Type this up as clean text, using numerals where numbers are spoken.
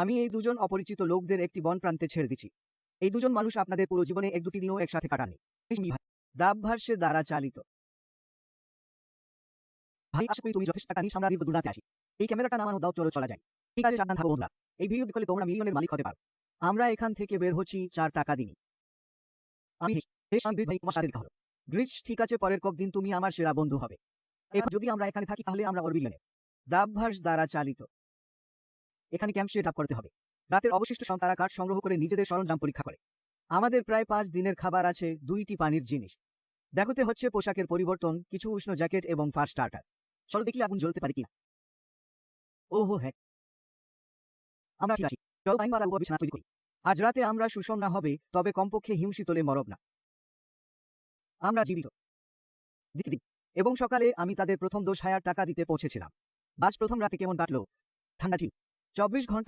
আমি এই দুজন অপরিচিত লোকদের একটি বন প্রান্তে ছেড়ে দিচ্ছি। এই দুজন মানুষ আপনাদের পুরো জীবনে এক দুটি দিনও একসাথে কাটাননি। দাবভার্সে দ্বারা চালিত। ভাই, আশা করি তুমি যথেষ্ট টাকা নিয়ে সামনে দীর্ঘ দুর্দান্তে আসি। এই ক্যামেরাটা নামানো দাও, চলো চলা যায়। ঠিক আছে, সাবধান থাকো বন্ধুরা। এই ভিডিও দেখলে তোমরা মিলিয়নের মালিক হতে পারো। আমরা এখান থেকে বের হচ্ছি 4 টাকা দিনই। আমি ভাই, তোমার সাথে দেখা হলো। গ্রিচ, ঠিক আছে, পরের দিন তুমি আমার সেরা বন্ধু হবে। এখন যদি আমরা এখানে থাকি তাহলে আমরা অরবিলিয়নে। দাবভার্স দ্বারা চালিত। এখানে ক্যাম্প সেট আপ করতে হবে। রাতের অবশিষ্ট তারা কাঠ সংগ্রহ করে নিজেদের সরঞ্জাম পরীক্ষা করে। আমাদের প্রায় 5 দিনের খাবার আছে, 2টি পানির জিনিস। দেখতে হচ্ছে পোশাকের পরিবর্তন, কিছু উষ্ণ জ্যাকেট এবং ফায়ার স্টার্টার। চলো দেখি আগুন জ্বলতে পারি কিনা। ওহো হ্যাঁ, আমরা ঠিক আছি। চলো টাইম বাদা উপর বিছানা তৈরি করি। আজ রাতে আমরা সুষম না হবে, তবে কমপক্ষে হিমশীতলে মরব না। আমরা জীবিত। দিন এবং সকালে আমি তাদের প্রথম 10,000 টাকা দিতে পৌঁছেছিলাম। বাস প্রথম রাতে কেমন কাটলো? ঠান্ডা ছিল। 24 ঘন্টা